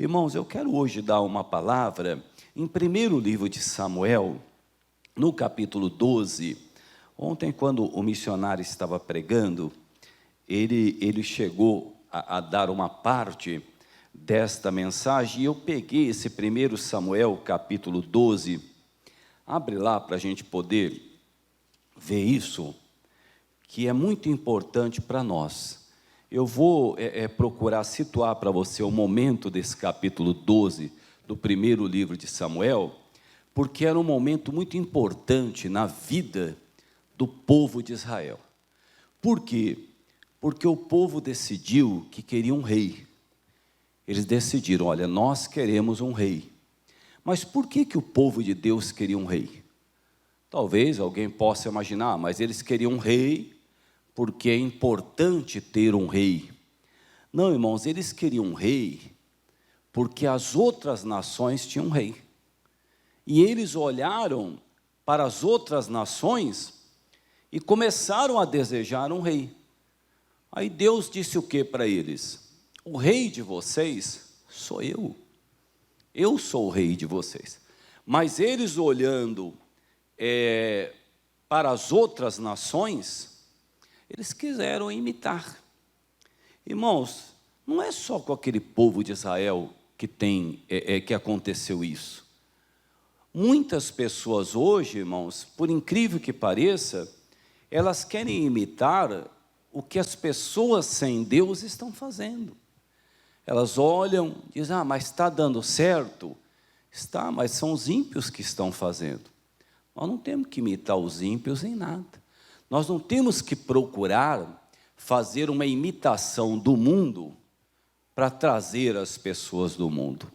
Irmãos, eu quero hoje dar uma palavra em primeiro livro de Samuel, no capítulo 12. Ontem, quando o missionário estava pregando, ele chegou a dar uma parte desta mensagem, e eu peguei esse primeiro Samuel, capítulo 12. Abre lá para a gente poder ver isso, que é muito importante para nós. Eu vou procurar situar para você o momento desse capítulo 12 do primeiro livro de Samuel, porque era um momento muito importante na vida do povo de Israel. Por quê? Porque o povo decidiu que queria um rei. Eles decidiram, olha, nós queremos um rei. Mas por que o povo de Deus queria um rei? Talvez alguém possa imaginar, mas eles queriam um rei porque é importante ter um rei. Não, irmãos, eles queriam um rei porque as outras nações tinham um rei. E eles olharam para as outras nações e começaram a desejar um rei. Aí Deus disse o que para eles? O rei de vocês sou eu. Eu sou o rei de vocês. Mas eles olhando para as outras nações, eles quiseram imitar. Irmãos, não é só com aquele povo de Israel que aconteceu isso. Muitas pessoas hoje, irmãos, por incrível que pareça, elas querem imitar o que as pessoas sem Deus estão fazendo. Elas olham e dizem, mas está dando certo? Está, mas são os ímpios que estão fazendo. Nós não temos que imitar os ímpios em nada. Nós não temos que procurar fazer uma imitação do mundo para trazer as pessoas do mundo.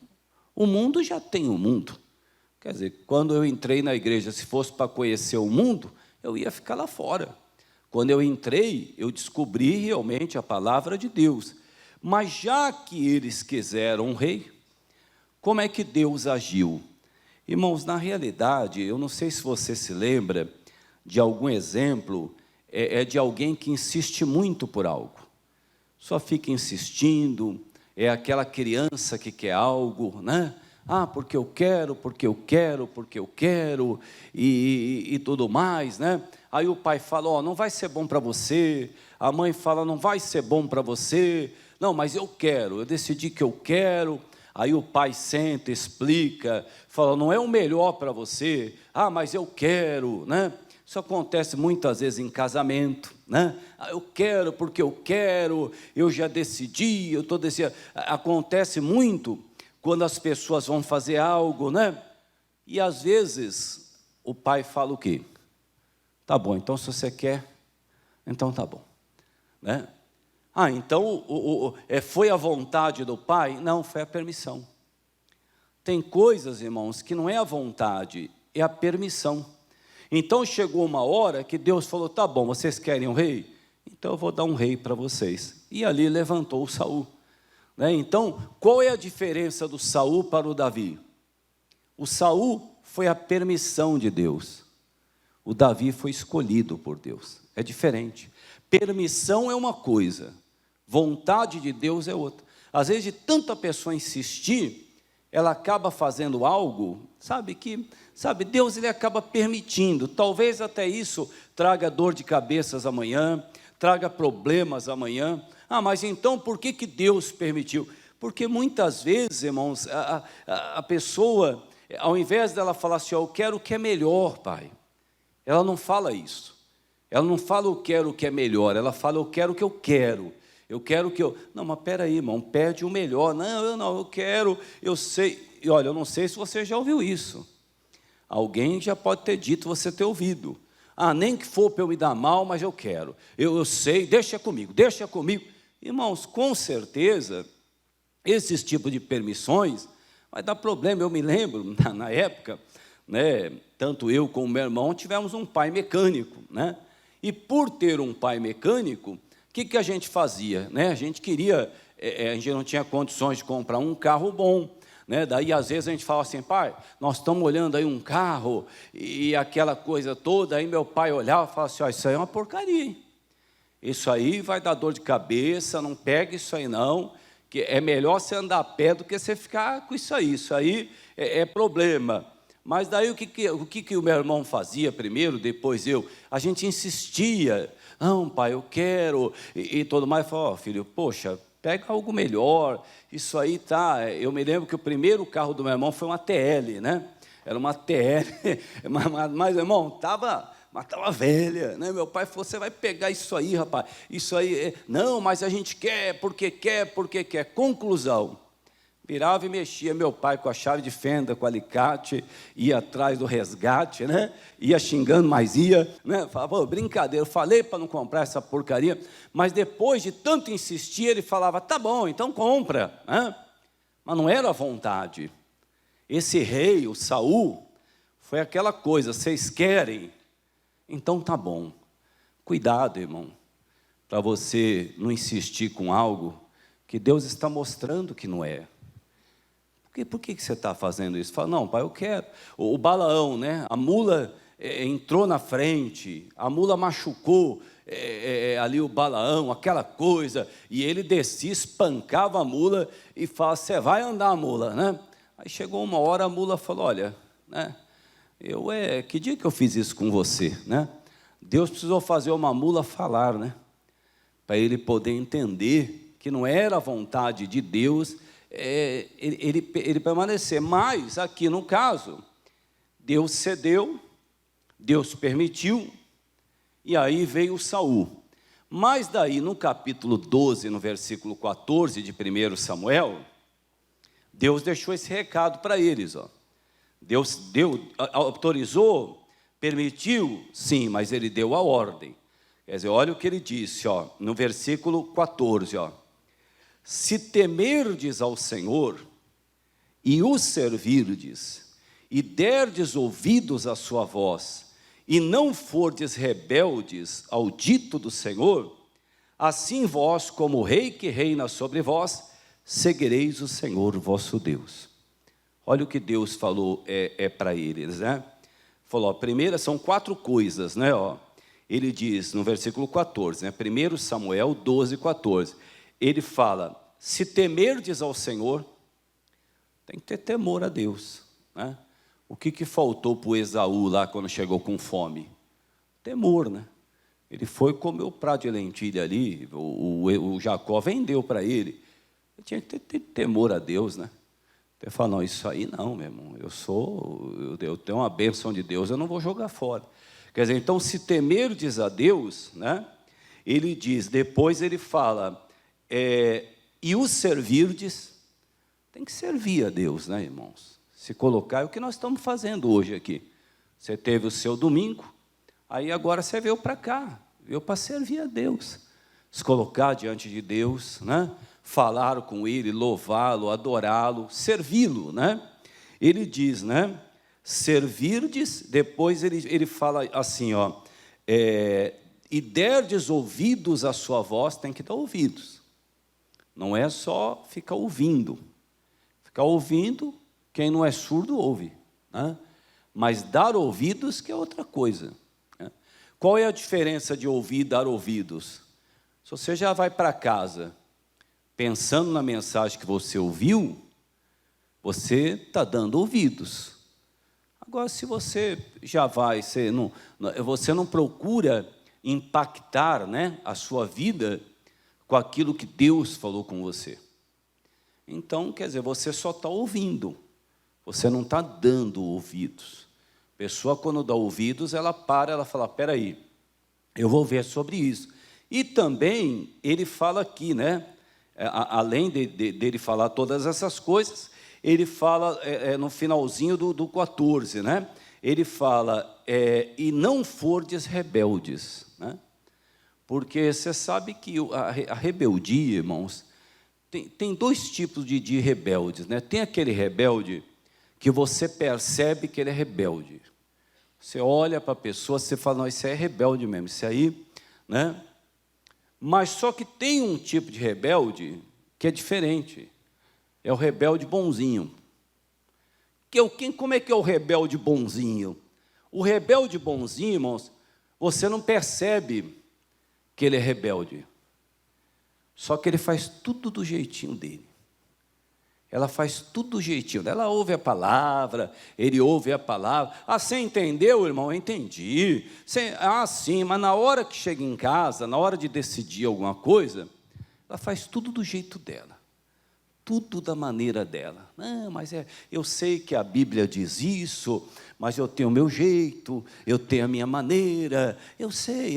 O mundo já tem o mundo. Quer dizer, quando eu entrei na igreja, se fosse para conhecer o mundo, eu ia ficar lá fora. Quando eu entrei, eu descobri realmente a palavra de Deus. Mas já que eles quiseram um rei, como é que Deus agiu? Irmãos, na realidade, eu não sei se você se lembra de algum exemplo, de alguém que insiste muito por algo. Só fica insistindo, é aquela criança que quer algo, né? Porque eu quero, porque eu quero, porque eu quero, e tudo mais, né? Aí o pai fala, não vai ser bom para você. A mãe fala, não vai ser bom para você. Não, mas eu quero, eu decidi que eu quero. Aí o pai senta, explica, fala, não é o melhor para você. Mas eu quero, né? Isso acontece muitas vezes em casamento, né? Eu quero porque eu quero, eu já decidi, eu estou decidindo. Acontece muito quando as pessoas vão fazer algo, né? E às vezes o pai fala o quê? Tá bom, então se você quer, então tá bom, né? Então foi a vontade do pai? Não, foi a permissão. Tem coisas, irmãos, que não é a vontade, é a permissão. Então chegou uma hora que Deus falou, tá bom, vocês querem um rei? Então eu vou dar um rei para vocês. E ali levantou Saul, né? Então, qual é a diferença do Saul para o Davi? O Saul foi a permissão de Deus. O Davi foi escolhido por Deus. É diferente. Permissão é uma coisa, vontade de Deus é outra. Às vezes, de tanta pessoa insistir, ela acaba fazendo algo, Deus ele acaba permitindo. Talvez até isso traga dor de cabeças amanhã, traga problemas amanhã. Mas então por que Deus permitiu? Porque muitas vezes, irmãos, a pessoa, ao invés dela falar assim, eu quero o que é melhor, pai, ela não fala isso. Ela não fala eu quero o que é melhor, ela fala eu quero o que eu quero. Eu quero o que eu... Não, mas peraí, irmão, pede o melhor. Não, eu quero, eu sei. E olha, eu não sei se você já ouviu isso. Alguém já pode ter dito, você ter ouvido. Nem que for para eu me dar mal, mas eu quero. Eu sei, deixa comigo. Irmãos, com certeza, esses tipos de permissões vai dar problema. Eu me lembro, na época, né, tanto eu como meu irmão tivemos um pai mecânico, né? E por ter um pai mecânico, o que a gente fazia, né? A gente queria, a gente não tinha condições de comprar um carro bom, né? Daí às vezes a gente fala assim, pai, nós estamos olhando aí um carro e aquela coisa toda. Aí meu pai olhava e falava assim, isso aí é uma porcaria, hein? Isso aí vai dar dor de cabeça, não pega isso aí não. que é melhor você andar a pé do que você ficar com isso aí é problema. Mas daí o que o meu irmão fazia primeiro, depois a gente insistia, não, pai, eu quero, e tudo mais, falou, filho, poxa, pega algo melhor, isso aí tá, eu me lembro que o primeiro carro do meu irmão foi uma TL, né, era uma TL, mas irmão, estava velha, né? Meu pai falou, você vai pegar isso aí, rapaz, isso aí, não, mas a gente quer, porque quer, conclusão, virava e mexia meu pai com a chave de fenda, com o alicate, ia atrás do resgate, né? Ia xingando, mas ia, né? Falava, brincadeira, eu falei para não comprar essa porcaria, mas depois de tanto insistir, ele falava, tá bom, então compra, né? Mas não era à vontade. Esse rei, o Saul, foi aquela coisa, vocês querem? Então tá bom. Cuidado, irmão, para você não insistir com algo que Deus está mostrando que não é. Por que você está fazendo isso? Fala, não, pai, eu quero. O Balaão, né? A mula entrou na frente, a mula machucou ali o Balaão, aquela coisa, e ele descia, espancava a mula e fala, você vai andar a mula, né? Aí chegou uma hora, a mula falou, olha, né? Que dia que eu fiz isso com você, né? Deus precisou fazer uma mula falar, né? Para ele poder entender que não era a vontade de Deus ele permanecer. Mas, aqui no caso, Deus cedeu, Deus permitiu, e aí veio Saul. Mas daí, no capítulo 12, no versículo 14 de 1 Samuel, Deus deixou esse recado para eles. Deus autorizou, permitiu, sim, mas ele deu a ordem. Quer dizer, olha o que ele disse, no versículo 14, se temerdes ao Senhor, e o servirdes, e derdes ouvidos à sua voz, e não fordes rebeldes ao dito do Senhor, assim vós, como rei que reina sobre vós, seguireis o Senhor vosso Deus. Olha o que Deus falou para eles, né? Falou, primeira, são 4 coisas, né? Ele diz no versículo 14, né? 1 Samuel 12, 14, ele fala, se temerdes ao Senhor, tem que ter temor a Deus, né? O que faltou para o Esaú lá quando chegou com fome? Temor, né? Ele foi comer o prato de lentilha ali, o Jacó vendeu para ele. Ele tinha que ter temor a Deus, né? Ele fala, não, isso aí não, meu irmão, eu tenho uma bênção de Deus, eu não vou jogar fora. Quer dizer, então, se temerdes a Deus, né? Ele diz, depois ele fala, e os servirdes, tem que servir a Deus, né, irmãos? Se colocar, é o que nós estamos fazendo hoje aqui. Você teve o seu domingo, aí agora você veio para cá, veio para servir a Deus. Se colocar diante de Deus, né? Falar com Ele, louvá-lo, adorá-lo, servi-lo, né? Ele diz, né? Servirdes, depois ele fala assim, e derdes ouvidos à sua voz, tem que dar ouvidos. Não é só ficar ouvindo. Ficar ouvindo, quem não é surdo ouve, né? Mas dar ouvidos que é outra coisa, né? Qual é a diferença de ouvir e dar ouvidos? Se você já vai para casa pensando na mensagem que você ouviu, você está dando ouvidos. Agora, se você já vai, você não procura impactar, né, a sua vida com aquilo que Deus falou com você. Então, quer dizer, você só está ouvindo, você não está dando ouvidos. A pessoa, quando dá ouvidos, ela fala, espera aí, eu vou ver sobre isso. E também, ele fala aqui, né, além dele falar todas essas coisas, ele fala no finalzinho do 14, né? Ele fala, e não fordes rebeldes, né? Porque você sabe que a rebeldia, irmãos, tem 2 tipos de rebeldes, né? Tem aquele rebelde que você percebe que ele é rebelde. Você olha para a pessoa, você fala, não, isso aí é rebelde mesmo, isso aí, né? Mas só que tem um tipo de rebelde que é diferente. É o rebelde bonzinho. Como é que é o rebelde bonzinho? O rebelde bonzinho, irmãos, você não percebe que ele é rebelde. Só que ele faz tudo do jeitinho dele. Ela faz tudo do jeitinho dela. Ela ouve a palavra, ele ouve a palavra. Ah, você entendeu, irmão? Eu entendi. Sim, mas na hora que chega em casa, na hora de decidir alguma coisa, ela faz tudo do jeito dela. Tudo da maneira dela. Não, mas eu sei que a Bíblia diz isso, mas eu tenho o meu jeito, eu tenho a minha maneira, eu sei,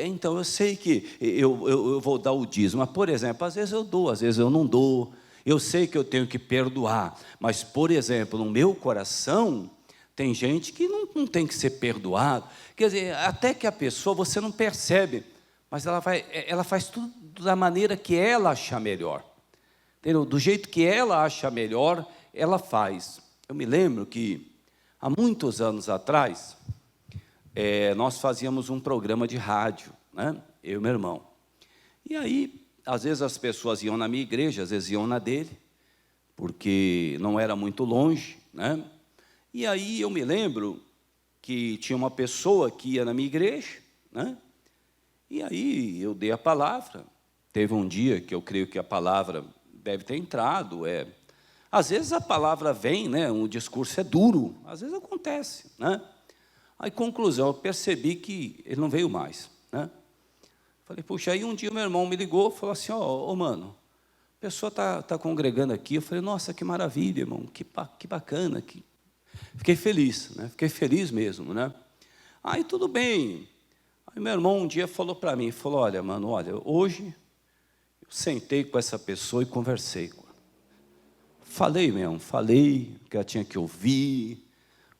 então eu sei que eu vou dar o dízimo. Mas, por exemplo, às vezes eu dou, às vezes eu não dou. Eu sei que eu tenho que perdoar, mas, por exemplo, no meu coração, tem gente que não tem que ser perdoado. Quer dizer, até que a pessoa, você não percebe, mas ela faz tudo da maneira que ela achar melhor. Entendeu? Do jeito que ela acha melhor, ela faz. Eu me lembro que, há muitos anos atrás, nós fazíamos um programa de rádio, né? Eu e meu irmão. E aí, às vezes as pessoas iam na minha igreja, às vezes iam na dele, porque não era muito longe, né? E aí eu me lembro que tinha uma pessoa que ia na minha igreja, né? E aí eu dei a palavra. Teve um dia que eu creio que a palavra deve ter entrado. Às vezes a palavra vem, né? Um discurso é duro, às vezes acontece, né? Aí, conclusão, eu percebi que ele não veio mais, né? Falei, puxa, aí um dia o meu irmão me ligou e falou assim, ó, mano, a pessoa está congregando aqui. Eu falei, nossa, que maravilha, irmão, que bacana. Fiquei feliz, né? Fiquei feliz mesmo, né? Aí tudo bem. Aí meu irmão um dia falou para mim, falou, olha, mano, hoje eu sentei com essa pessoa e conversei com ela. Falei que ela tinha que ouvir,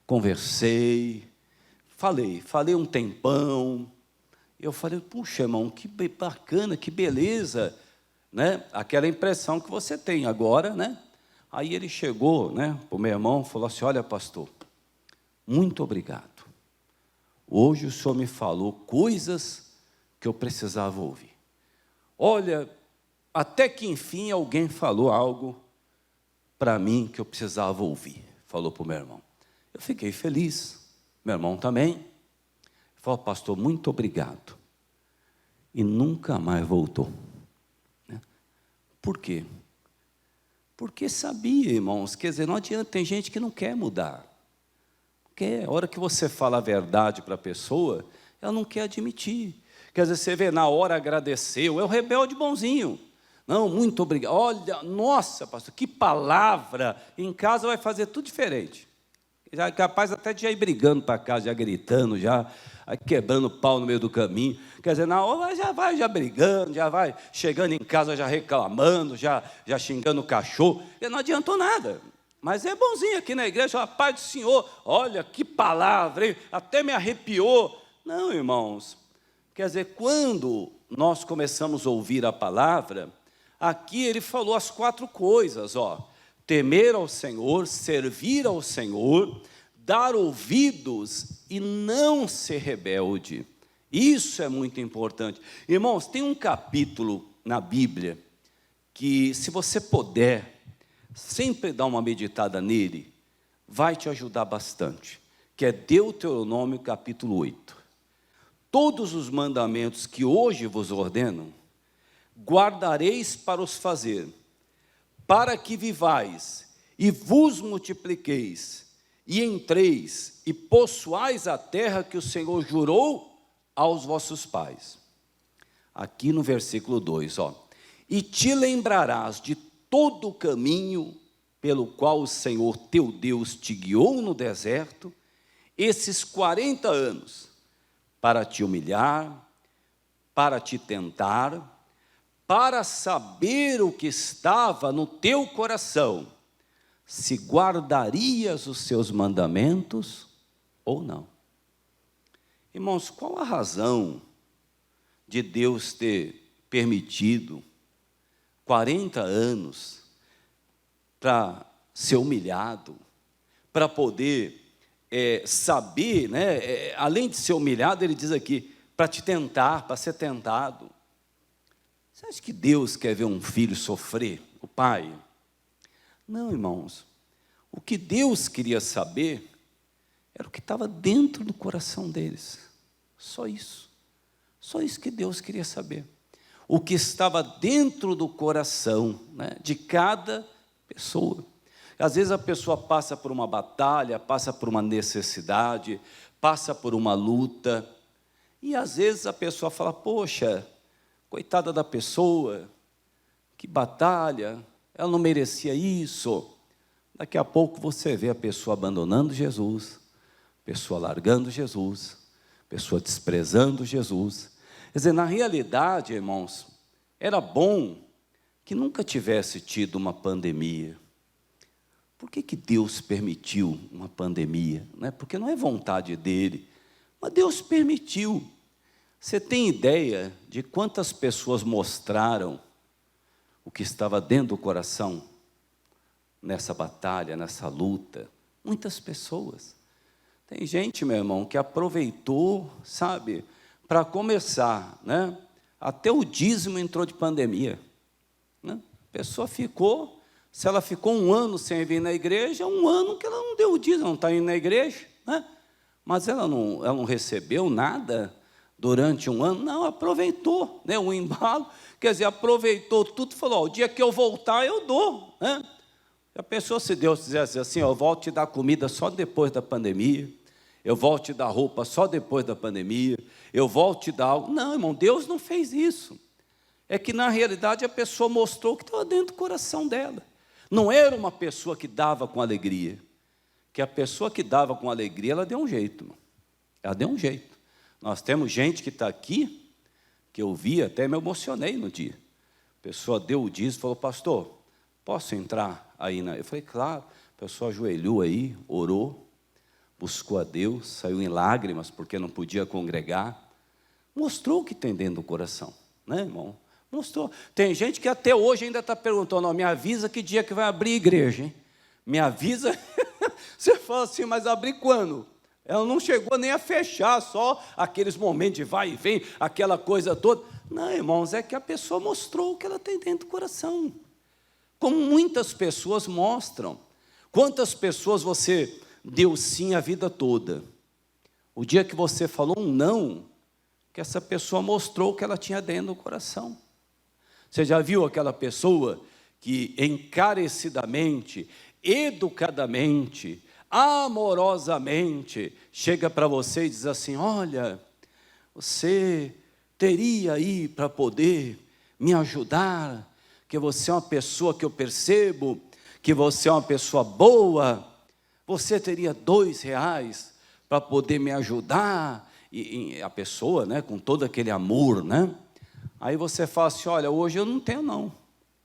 conversei, falei um tempão. Eu falei, puxa, irmão, que bacana, que beleza, né? Aquela impressão que você tem agora, né? Aí ele chegou, né, para o meu irmão, falou assim, olha, pastor, muito obrigado. Hoje o senhor me falou coisas que eu precisava ouvir. Olha, até que enfim alguém falou algo para mim que eu precisava ouvir, falou para o meu irmão. Eu fiquei feliz, meu irmão também. Falou, pastor, muito obrigado. E nunca mais voltou. Né? Por quê? Porque sabia, irmãos, quer dizer, não adianta, tem gente que não quer mudar. Porque a hora que você fala a verdade para a pessoa, ela não quer admitir. Quer dizer, você vê, na hora agradeceu, é o rebelde bonzinho. Não, muito obrigado. Olha, nossa, pastor, que palavra. Em casa vai fazer tudo diferente. Já é capaz até de já ir brigando para casa, já gritando, já quebrando pau no meio do caminho. Quer dizer, na hora já vai já brigando, já vai chegando em casa já reclamando, já xingando o cachorro. E não adiantou nada. Mas é bonzinho aqui na igreja, a paz do Senhor. Olha que palavra, hein? Até me arrepiou. Não, irmãos. Quer dizer, quando nós começamos a ouvir a palavra, aqui ele falou as 4 coisas, ó. Temer ao Senhor, servir ao Senhor, dar ouvidos e não ser rebelde. Isso é muito importante. Irmãos, tem um capítulo na Bíblia que, se você puder, sempre dar uma meditada nele, vai te ajudar bastante, que é Deuteronômio capítulo 8. Todos os mandamentos que hoje vos ordeno, guardareis para os fazer, para que vivais e vos multipliqueis, e entreis e possuais a terra que o Senhor jurou aos vossos pais. Aqui no versículo 2, ó. E te lembrarás de todo o caminho pelo qual o Senhor teu Deus te guiou no deserto, esses 40 anos, para te humilhar, para te tentar, para saber o que estava no teu coração, se guardarias os seus mandamentos ou não. Irmãos, qual a razão de Deus ter permitido 40 anos para ser humilhado, para poder saber, né? Além de ser humilhado, ele diz aqui, para te tentar, para ser tentado. Você acha que Deus quer ver um filho sofrer, o pai? Não, irmãos. O que Deus queria saber era o que estava dentro do coração deles. Só isso. Só isso que Deus queria saber. o que estava dentro do coração, né, de cada pessoa. Às vezes a pessoa passa por uma batalha, passa por uma necessidade, passa por uma luta, e às vezes a pessoa fala, poxa, coitada da pessoa, que batalha, ela não merecia isso. Daqui a pouco você vê a pessoa abandonando Jesus, a pessoa largando Jesus, a pessoa desprezando Jesus. Quer dizer, na realidade, irmãos, era bom que nunca tivesse tido uma pandemia. Por que Deus permitiu uma pandemia? Não é? Porque não é vontade dele, mas Deus permitiu. Você tem ideia de quantas pessoas mostraram o que estava dentro do coração nessa batalha, nessa luta? Muitas pessoas. Tem gente, meu irmão, que aproveitou, sabe, para começar, né? Até o dízimo entrou de pandemia, né? A pessoa ficou, se ela ficou um ano sem vir na igreja, um ano que ela não deu o dízimo, não está indo na igreja, né? Mas ela não recebeu nada durante um ano, não, aproveitou, né, o embalo, quer dizer, aproveitou tudo, falou, o dia que eu voltar, eu dou, né? Já pensou se Deus dissesse assim, eu volto te dar comida só depois da pandemia, eu volto te dar roupa só depois da pandemia, eu volto te dar algo? Não, irmão, Deus não fez isso. É que, na realidade, a pessoa mostrou o que estava dentro do coração dela. Não era uma pessoa que dava com alegria, que a pessoa que dava com alegria, ela deu um jeito, irmão. Ela deu um jeito. Nós temos gente que está aqui, que eu vi, até me emocionei no dia. A pessoa deu o dízimo e falou, pastor, posso entrar aí? Eu falei, claro. A pessoa ajoelhou aí, orou, buscou a Deus, saiu em lágrimas, porque não podia congregar. Mostrou o que tem dentro do coração, né, irmão? Mostrou. Tem gente que até hoje ainda está perguntando, me avisa que dia que vai abrir a igreja, hein? Me avisa. Você fala assim, mas abrir quando? Ela não chegou nem a fechar, só aqueles momentos de vai e vem, aquela coisa toda. Não, irmãos, é que a pessoa mostrou o que ela tem dentro do coração. Como muitas pessoas mostram. Quantas pessoas você deu sim a vida toda? O dia que você falou um não, que essa pessoa mostrou o que ela tinha dentro do coração. Você já viu aquela pessoa que encarecidamente, educadamente, amorosamente, chega para você e diz assim, olha, você teria aí para poder me ajudar, que você é uma pessoa que eu percebo, que você é uma pessoa boa, você teria R$2 para poder me ajudar? E a pessoa, né, com todo aquele amor, né? Aí você fala assim, olha, hoje eu não tenho não,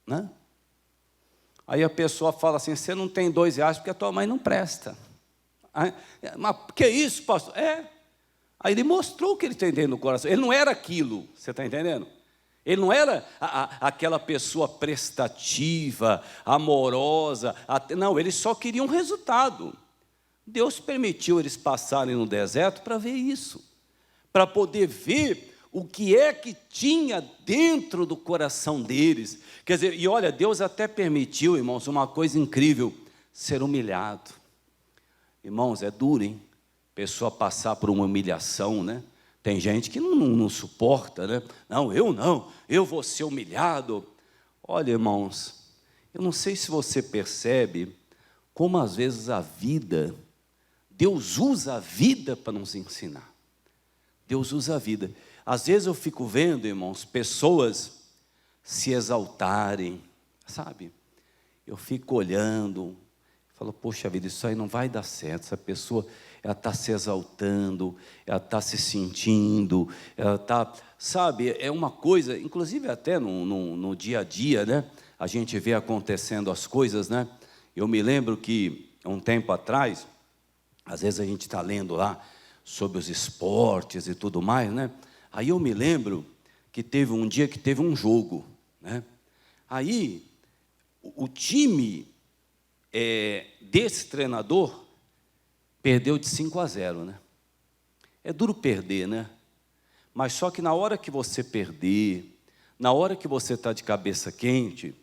né? Aí a pessoa fala assim, você não tem R$2 porque a tua mãe não presta. Aí, mas que isso, pastor? Aí ele mostrou o que ele tem dentro do coração. Ele não era aquilo, você está entendendo? Ele não era aquela pessoa prestativa, amorosa. Não, ele só queria um resultado. Deus permitiu eles passarem no deserto para ver isso. Para poder ver o que é que tinha dentro do coração deles. Quer dizer, e olha, Deus até permitiu, irmãos, uma coisa incrível, ser humilhado. Irmãos, é duro, hein? Pessoa passar por uma humilhação, né? Tem gente que não suporta, né? Não, eu vou ser humilhado. Olha, irmãos, eu não sei se você percebe como às vezes a vida, Deus usa a vida para nos ensinar. Deus usa a vida. Às vezes eu fico vendo, irmãos, pessoas se exaltarem, sabe? Eu fico olhando, falo, poxa vida, isso aí não vai dar certo. Essa pessoa, ela está se exaltando, ela está se sentindo, ela está, sabe, é uma coisa, inclusive até no dia a dia, né? A gente vê acontecendo as coisas, né? Eu me lembro que, um tempo atrás, às vezes a gente está lendo lá sobre os esportes e tudo mais, né? Aí eu me lembro que teve um dia que teve um jogo, né? Aí o time desse treinador perdeu de 5-0, né? É duro perder, né? Mas só que na hora que você perder, na hora que você está de cabeça quente,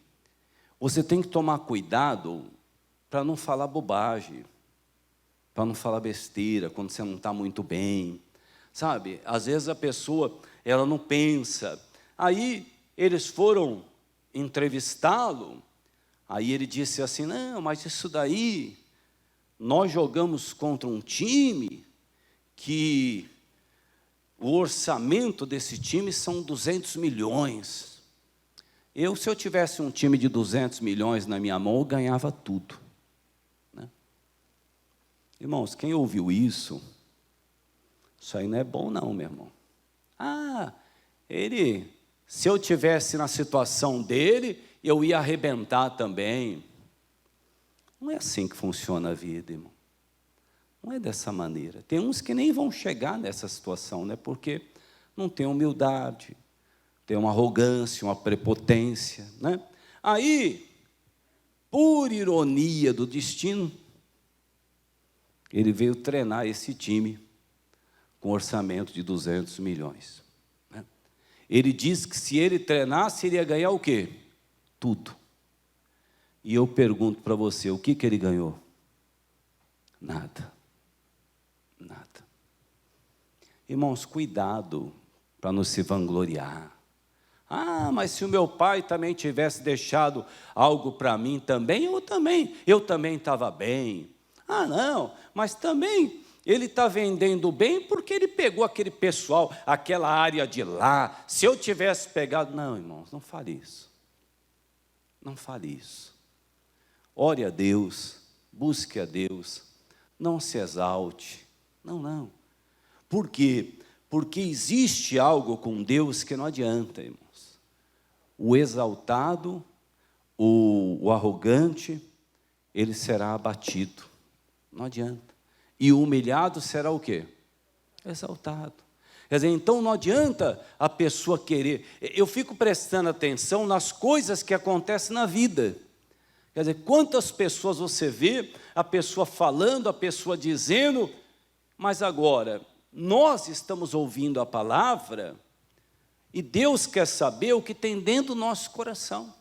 você tem que tomar cuidado para não falar bobagem, para não falar besteira quando você não está muito bem, sabe? Às vezes a pessoa, ela não pensa. Aí eles foram entrevistá-lo, aí ele disse assim, não, mas isso daí, nós jogamos contra um time que o orçamento desse time são 200 milhões. Se eu tivesse um time de 200 milhões na minha mão, eu ganhava tudo. Né? Irmãos, quem ouviu isso aí não é bom não, meu irmão. Se eu tivesse na situação dele, eu ia arrebentar também. Não é assim que funciona a vida, irmão. Não é dessa maneira. Tem uns que nem vão chegar nessa situação, né? Porque não tem humildade, tem uma arrogância, uma prepotência, né? Aí, por ironia do destino, ele veio treinar esse time com orçamento de 200 milhões. Né? Ele disse que se ele treinasse, ele ia ganhar o quê? Tudo. E eu pergunto para você, o que ele ganhou? Nada. Nada. Irmãos, cuidado para não se vangloriar. Mas se o meu pai também tivesse deixado algo para mim também, eu também estava bem. Não, mas também ele está vendendo bem porque ele pegou aquele pessoal, aquela área de lá. Se eu tivesse pegado... Não, irmãos, não fale isso. Não fale isso. Ore a Deus, busque a Deus, não se exalte. Não. Por quê? Porque existe algo com Deus que não adianta, irmãos. O exaltado, o arrogante, ele será abatido. Não adianta. E o humilhado será o quê? Exaltado. Quer dizer, então não adianta a pessoa querer. Eu fico prestando atenção nas coisas que acontecem na vida. Quer dizer, quantas pessoas você vê, a pessoa falando, a pessoa dizendo, mas agora, nós estamos ouvindo a palavra e Deus quer saber o que tem dentro do nosso coração.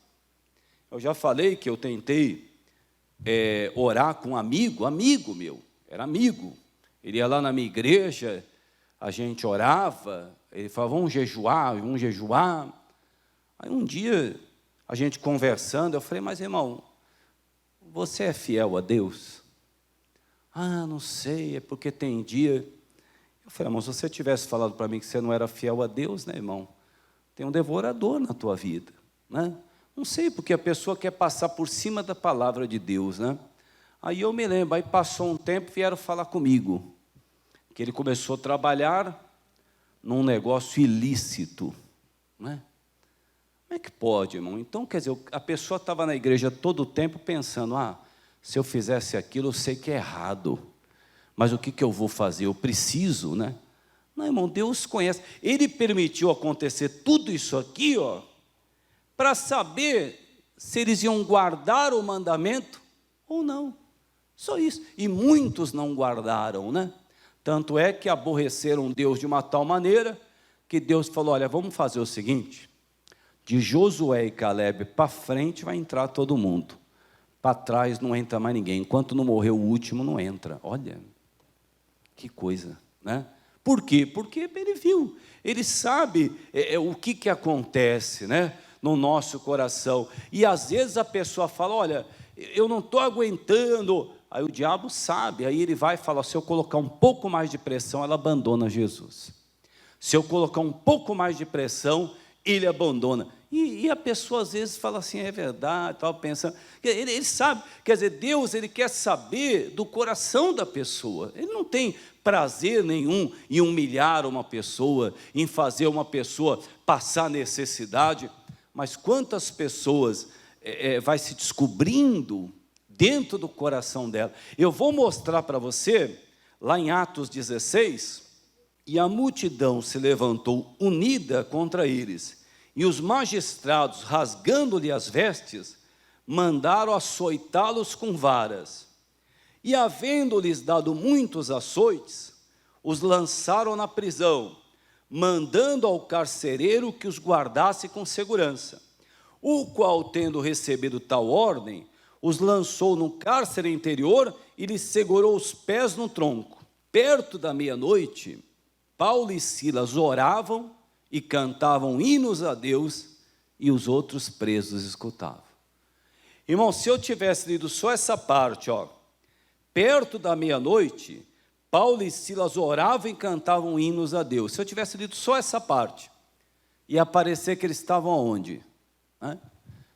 Eu já falei que eu tentei orar com um amigo meu, era amigo. Ele ia lá na minha igreja, a gente orava, ele falava, vamos jejuar. Aí um dia, a gente conversando, eu falei, mas irmão, você é fiel a Deus? Não sei, é porque tem dia... Eu falei, irmão, se você tivesse falado para mim que você não era fiel a Deus, né, irmão? Tem um devorador na tua vida, né? Não sei, porque a pessoa quer passar por cima da palavra de Deus, né? Aí eu me lembro, aí passou um tempo, vieram falar comigo, que ele começou a trabalhar num negócio ilícito, né? Como é que pode, irmão? Então, quer dizer, a pessoa estava na igreja todo o tempo pensando, se eu fizesse aquilo, eu sei que é errado, mas o que eu vou fazer? Eu preciso, né? Não, irmão, Deus conhece. Ele permitiu acontecer tudo isso aqui, para saber se eles iam guardar o mandamento ou não. Só isso. E muitos não guardaram, né? Tanto é que aborreceram Deus de uma tal maneira, que Deus falou, olha, vamos fazer o seguinte, de Josué e Calebe para frente vai entrar todo mundo, para trás não entra mais ninguém, enquanto não morrer o último não entra. Olha, que coisa, né? Por quê? Porque ele viu, ele sabe o que acontece, né, no nosso coração, e às vezes a pessoa fala, olha, eu não estou aguentando, aí o diabo sabe, aí ele vai e fala, se eu colocar um pouco mais de pressão, ela abandona Jesus, se eu colocar um pouco mais de pressão, ele abandona. E a pessoa às vezes fala assim, é verdade, estava pensando, ele sabe, quer dizer, Deus, ele quer saber do coração da pessoa, ele não tem prazer nenhum em humilhar uma pessoa, em fazer uma pessoa passar necessidade, mas quantas pessoas vai se descobrindo dentro do coração dela. Eu vou mostrar para você, lá em Atos 16, e a multidão se levantou unida contra eles, e os magistrados, rasgando-lhe as vestes, mandaram açoitá-los com varas. E, havendo-lhes dado muitos açoites, os lançaram na prisão, mandando ao carcereiro que os guardasse com segurança. O qual, tendo recebido tal ordem, os lançou no cárcere interior e lhes segurou os pés no tronco. Perto da meia-noite, Paulo e Silas oravam e cantavam hinos a Deus, e os outros presos escutavam. Irmão, se eu tivesse lido só essa parte, perto da meia-noite, Paulo e Silas oravam e cantavam hinos a Deus. Se eu tivesse lido só essa parte, ia parecer que eles estavam aonde?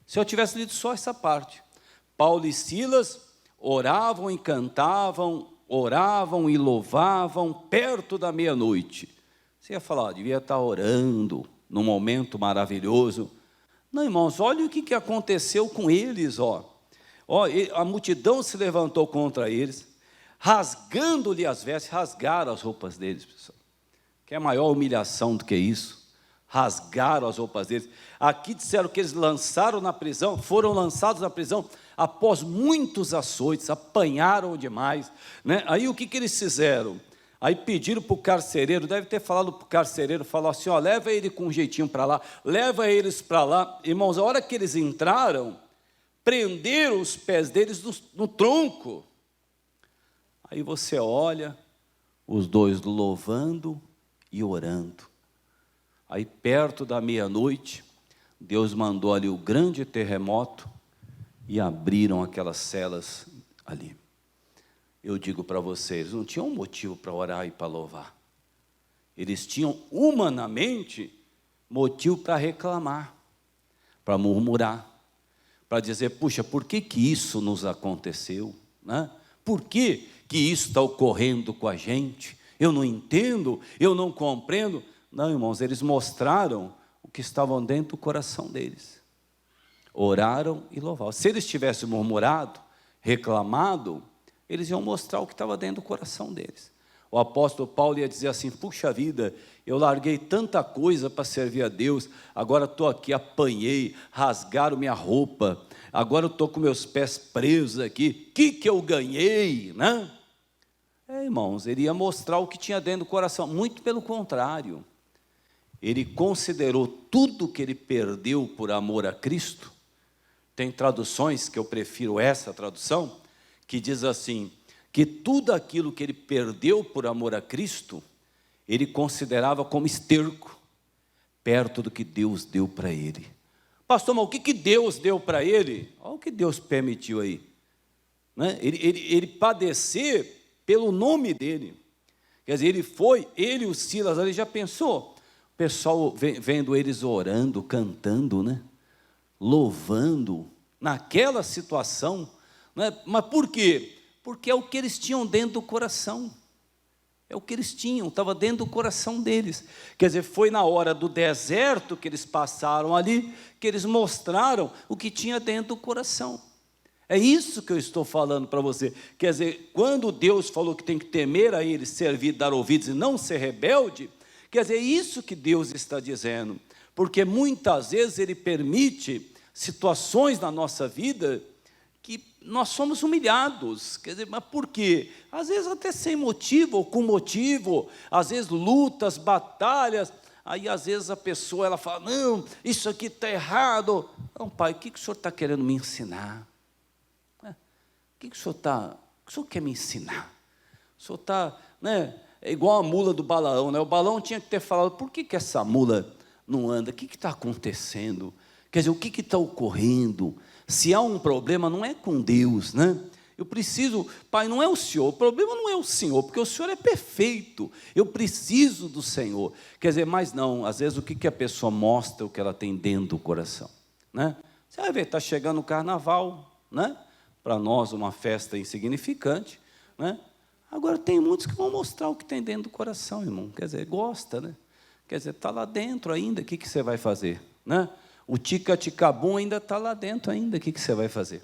Se eu tivesse lido só essa parte, Paulo e Silas oravam e cantavam, oravam e louvavam perto da meia-noite. Você ia falar, devia estar orando num momento maravilhoso. Não, irmãos, olha o que aconteceu com eles, a multidão se levantou contra eles, rasgando-lhe as vestes, rasgaram as roupas deles, pessoal. Que é maior humilhação do que isso? Rasgaram as roupas deles. Aqui disseram que eles foram lançados na prisão após muitos açoites, apanharam demais, né? Aí o que eles fizeram? Aí pediram para o carcereiro, deve ter falado para o carcereiro, falou assim, leva ele com um jeitinho para lá, leva eles para lá. Irmãos, a hora que eles entraram, prenderam os pés deles no tronco. Aí você olha, os dois louvando e orando. Aí perto da meia-noite, Deus mandou ali o grande terremoto e abriram aquelas celas ali. Eu digo para vocês, não tinham motivo para orar e para louvar. Eles tinham humanamente motivo para reclamar, para murmurar, para dizer, puxa, por que isso nos aconteceu? Né? Por que isso está ocorrendo com a gente? Eu não entendo, eu não compreendo. Não, irmãos, eles mostraram o que estavam dentro do coração deles. Oraram e louvaram. Se eles tivessem murmurado, reclamado, eles iam mostrar o que estava dentro do coração deles. O apóstolo Paulo ia dizer assim, puxa vida, eu larguei tanta coisa para servir a Deus, agora estou aqui, apanhei, rasgaram minha roupa, agora eu estou com meus pés presos aqui, o que eu ganhei, né? Irmãos, ele ia mostrar o que tinha dentro do coração, muito pelo contrário. Ele considerou tudo que ele perdeu por amor a Cristo. Tem traduções que eu prefiro essa tradução, que diz assim, que tudo aquilo que ele perdeu por amor a Cristo, ele considerava como esterco, perto do que Deus deu para ele. Pastor, mas o que Deus deu para ele? Olha o que Deus permitiu aí. Né? Ele padecer pelo nome dele. Quer dizer, ele e o Silas, ali já pensou? O pessoal vendo eles orando, cantando, né? Louvando, naquela situação, né? Mas por quê? Porque é o que eles tinham dentro do coração, é o que eles tinham, estava dentro do coração deles. Quer dizer, foi na hora do deserto que eles passaram ali, que eles mostraram o que tinha dentro do coração. É isso que eu estou falando para você. Quer dizer, quando Deus falou que tem que temer a Ele, servir, dar ouvidos e não ser rebelde, quer dizer, é isso que Deus está dizendo. Porque muitas vezes Ele permite situações na nossa vida que nós somos humilhados. Quer dizer, mas por quê? Às vezes até sem motivo ou com motivo, às vezes lutas, batalhas. Aí às vezes a pessoa ela fala, não, isso aqui está errado. Não, pai, o que o senhor está querendo me ensinar? O que o senhor quer me ensinar? O senhor está, né, é igual a mula do Balaão, né? O Balaão tinha que ter falado, por que essa mula não anda? O que está acontecendo? Quer dizer, o que está ocorrendo? Se há um problema, não é com Deus, né? Eu preciso, pai, não é o Senhor, o problema não é o Senhor, porque o Senhor é perfeito, eu preciso do Senhor. Quer dizer, mas não, às vezes o que a pessoa mostra, o que ela tem dentro do coração, né? Você vai ver, está chegando o carnaval, né? Para nós uma festa insignificante, né? Agora tem muitos que vão mostrar o que tem dentro do coração, irmão, quer dizer, gosta, né? Quer dizer, está lá dentro ainda, o que você vai fazer, né? O tica-tica-bum ainda está lá dentro ainda, o que você vai fazer?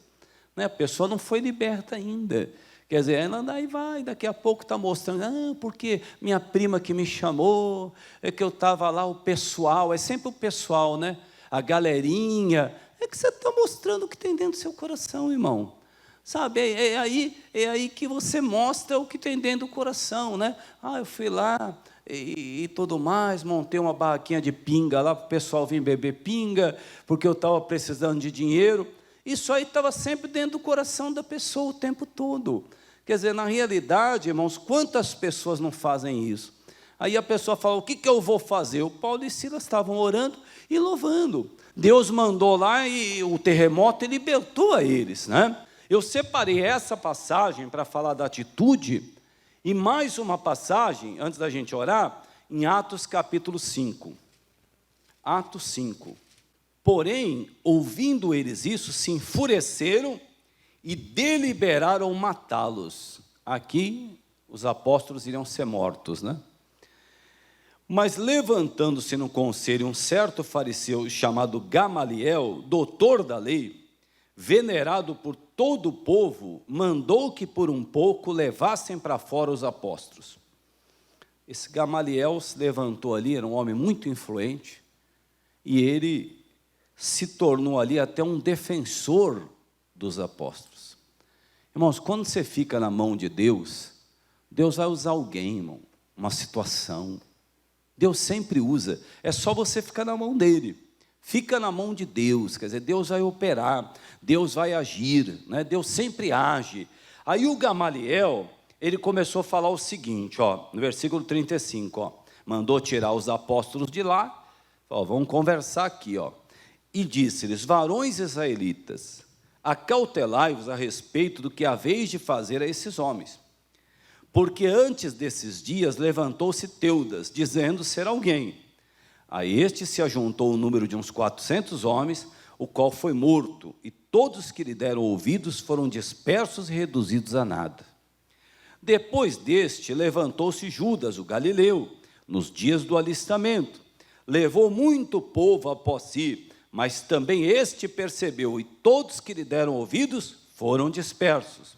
Né? A pessoa não foi liberta ainda, quer dizer, ela daí vai, daqui a pouco está mostrando, porque minha prima que me chamou, é que eu estava lá, o pessoal, é sempre o pessoal, né? A galerinha, é que você está mostrando o que tem dentro do seu coração, irmão. Sabe, é aí que você mostra o que tem dentro do coração, né? Eu fui lá e tudo mais, montei uma barraquinha de pinga lá, para o pessoal vir beber pinga, porque eu estava precisando de dinheiro. Isso aí estava sempre dentro do coração da pessoa o tempo todo. Quer dizer, na realidade, irmãos, quantas pessoas não fazem isso? Aí a pessoa fala, o que eu vou fazer? O Paulo e Silas estavam orando e louvando. Deus mandou lá e o terremoto e libertou a eles, né? Eu separei essa passagem para falar da atitude, e mais uma passagem, antes da gente orar, em Atos capítulo 5. Atos 5. Porém, ouvindo eles isso, se enfureceram e deliberaram matá-los. Aqui, os apóstolos iriam ser mortos, né? Mas levantando-se no conselho um certo fariseu chamado Gamaliel, doutor da lei, venerado por todo o povo, mandou que por um pouco levassem para fora os apóstolos. Esse Gamaliel se levantou ali, era um homem muito influente, e ele se tornou ali até um defensor dos apóstolos. Irmãos, quando você fica na mão de Deus, Deus vai usar alguém, irmão, uma situação. Deus sempre usa, é só você ficar na mão dele. Fica na mão de Deus, quer dizer, Deus vai operar, Deus vai agir, né? Deus sempre age. Aí o Gamaliel, ele começou a falar o seguinte, ó, no versículo 35, ó, mandou tirar os apóstolos de lá, ó, vamos conversar aqui, ó, e disse-lhes, varões israelitas, acautelai-vos a respeito do que haveis de fazer a esses homens. Porque antes desses dias levantou-se Teudas, dizendo ser alguém. A este se ajuntou o número de uns 400 homens, o qual foi morto, e todos que lhe deram ouvidos foram dispersos e reduzidos a nada. Depois deste, levantou-se Judas, o galileu, nos dias do alistamento. Levou muito povo após si, mas também este percebeu, e todos que lhe deram ouvidos foram dispersos.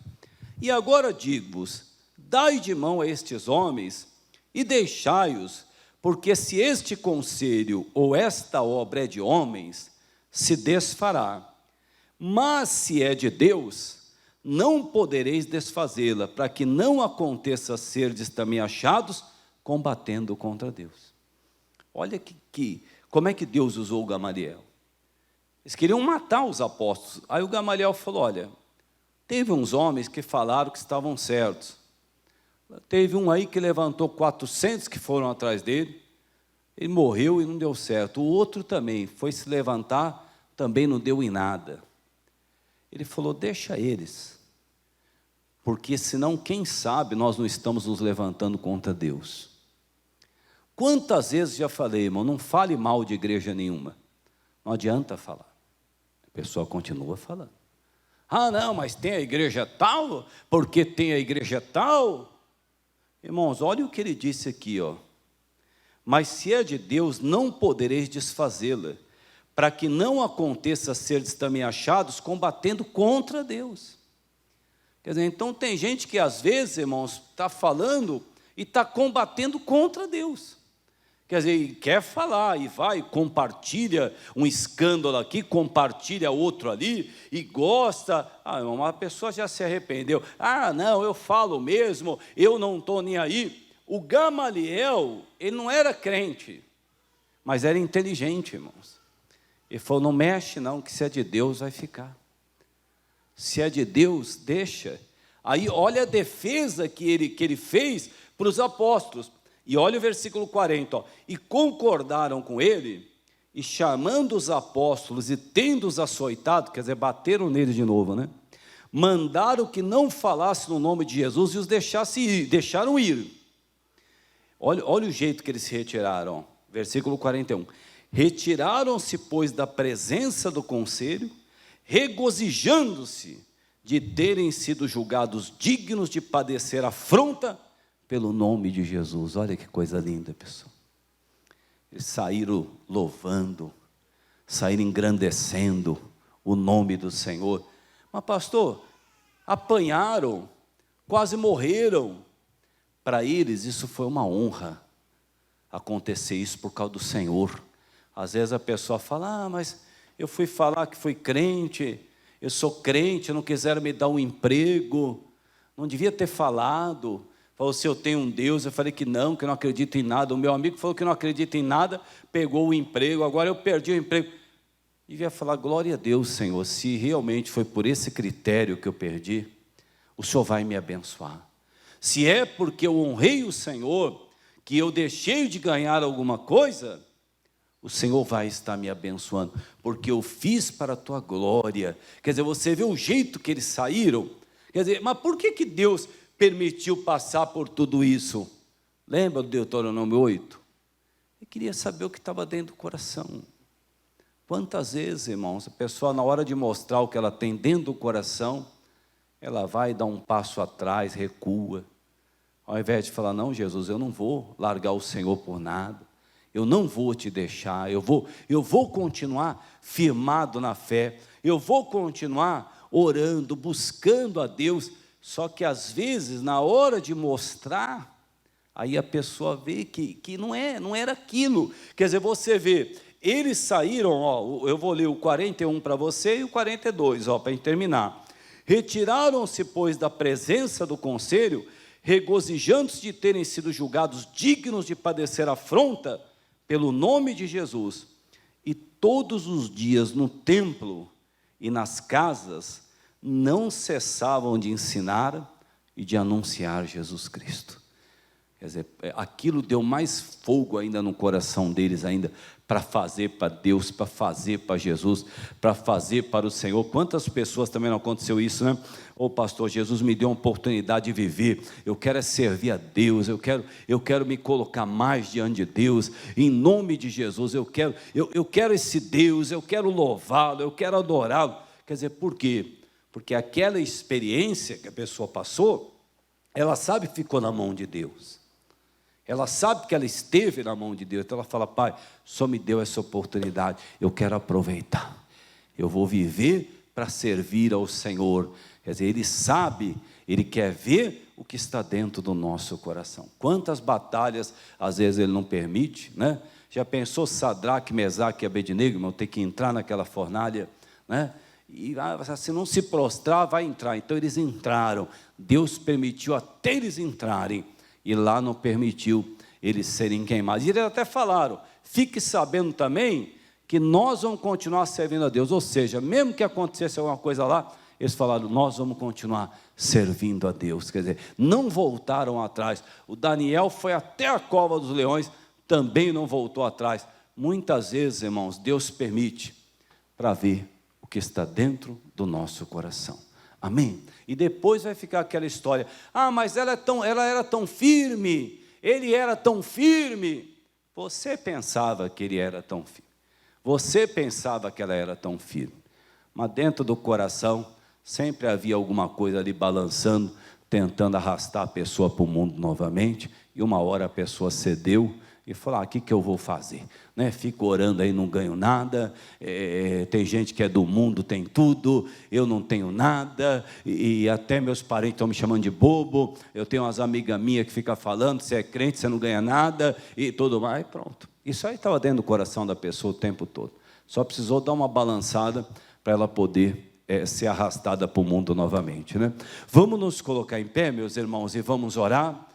E agora digo-vos, dai de mão a estes homens e deixai-os, porque se este conselho ou esta obra é de homens, se desfará. Mas se é de Deus, não podereis desfazê-la, para que não aconteça serdes também achados combatendo contra Deus. Olha como é que Deus usou o Gamaliel. Eles queriam matar os apóstolos. Aí o Gamaliel falou, olha, teve uns homens que falaram que estavam certos. Teve um aí que levantou 400 que foram atrás dele, ele morreu e não deu certo. O outro também foi se levantar, também não deu em nada. Ele falou, deixa eles, porque senão, quem sabe, nós não estamos nos levantando contra Deus. Quantas vezes já falei, irmão, não fale mal de igreja nenhuma, não adianta falar, a pessoa continua falando. Ah não, mas tem a igreja tal, porque tem a igreja tal. Irmãos, olha o que ele disse aqui, ó. Mas se é de Deus, não podereis desfazê-la, para que não aconteça serdes também achados combatendo contra Deus. Quer dizer, então tem gente que às vezes, irmãos, está falando e está combatendo contra Deus. Quer dizer, quer falar e vai, compartilha um escândalo aqui, compartilha outro ali, e gosta. Ah, uma pessoa já se arrependeu. Ah, não, eu falo mesmo, eu não estou nem aí. O Gamaliel, ele não era crente, mas era inteligente, irmãos. Ele falou, não mexe não, que se é de Deus vai ficar. Se é de Deus, deixa. Aí olha a defesa que ele fez para os apóstolos. E olha o versículo 40, ó. E concordaram com ele, e chamando os apóstolos e tendo-os açoitado, quer dizer, bateram nele de novo, né? Mandaram que não falasse no nome de Jesus e os deixaram ir. Olha o jeito que eles se retiraram, ó. Versículo 41. Retiraram-se, pois, da presença do conselho, regozijando-se de terem sido julgados dignos de padecer afronta pelo nome de Jesus. Olha que coisa linda, pessoal. Eles saíram louvando, saíram engrandecendo o nome do Senhor. Mas pastor, apanharam, quase morreram. Para eles isso foi uma honra, acontecer isso por causa do Senhor. Às vezes a pessoa fala, mas eu fui falar que fui crente, eu sou crente, não quiseram me dar um emprego, não devia ter falado. Falou, se eu tenho um Deus, eu falei que não acredito em nada. O meu amigo falou que não acredita em nada, pegou o emprego, agora eu perdi o emprego. Devia falar, glória a Deus, Senhor, se realmente foi por esse critério que eu perdi, o Senhor vai me abençoar. Se é porque eu honrei o Senhor, que eu deixei de ganhar alguma coisa, o Senhor vai estar me abençoando, porque eu fiz para a tua glória. Quer dizer, você vê o jeito que eles saíram. Quer dizer, mas por que Deus permitiu passar por tudo isso? Lembra do Deuteronômio 8? Ele queria saber o que estava dentro do coração. Quantas vezes, irmãos, a pessoa, na hora de mostrar o que ela tem dentro do coração, ela vai dar um passo atrás, recua, ao invés de falar: não, Jesus, eu não vou largar o Senhor por nada, eu não vou te deixar, eu vou continuar firmado na fé, eu vou continuar orando, buscando a Deus. Só que às vezes, na hora de mostrar, aí a pessoa vê que não era aquilo. Quer dizer, você vê, eles saíram, ó, eu vou ler o 41 para você e o 42, para terminar. Retiraram-se, pois, da presença do conselho, regozijando-se de terem sido julgados dignos de padecer afronta pelo nome de Jesus. E todos os dias no templo e nas casas não cessavam de ensinar e de anunciar Jesus Cristo. Quer dizer, aquilo deu mais fogo ainda no coração deles ainda, para fazer para Deus, para fazer para Jesus, para fazer para o Senhor. Quantas pessoas também não aconteceu isso, né? Pastor, Jesus me deu uma oportunidade de viver, eu quero servir a Deus, eu quero me colocar mais diante de Deus, em nome de Jesus, eu quero esse Deus, eu quero louvá-lo, eu quero adorá-lo. Quer dizer, por quê? Porque aquela experiência que a pessoa passou, ela sabe que ficou na mão de Deus. Ela sabe que ela esteve na mão de Deus. Então ela fala: Pai, só me deu essa oportunidade, eu quero aproveitar, eu vou viver para servir ao Senhor. Quer dizer, Ele sabe, Ele quer ver o que está dentro do nosso coração. Quantas batalhas às vezes Ele não permite, né? Já pensou Sadraque, Mesaque e Abednego, irmão, ter que entrar naquela fornalha, né? E se não se prostrar, vai entrar. Então eles entraram, Deus permitiu até eles entrarem, e lá não permitiu eles serem queimados. E eles até falaram: fique sabendo também que nós vamos continuar servindo a Deus. Ou seja, mesmo que acontecesse alguma coisa lá, eles falaram: nós vamos continuar servindo a Deus. Quer dizer, não voltaram atrás. O Daniel foi até a cova dos leões, também não voltou atrás. Muitas vezes, irmãos, Deus permite para ver o que está dentro do nosso coração. Amém? E depois vai ficar aquela história: mas ela era tão firme, ele era tão firme. Você pensava que ele era tão firme, você pensava que ela era tão firme, mas dentro do coração sempre havia alguma coisa ali balançando, tentando arrastar a pessoa para o mundo novamente. E uma hora a pessoa cedeu e falou: o que eu vou fazer? Né? Fico orando aí, não ganho nada, tem gente que é do mundo, tem tudo, eu não tenho nada, e até meus parentes estão me chamando de bobo, eu tenho umas amigas minhas que ficam falando: você é crente, você não ganha nada, e tudo mais. Pronto, isso aí estava dentro do coração da pessoa o tempo todo, só precisou dar uma balançada para ela poder ser arrastada para o mundo novamente, né? Vamos nos colocar em pé, meus irmãos, e vamos orar.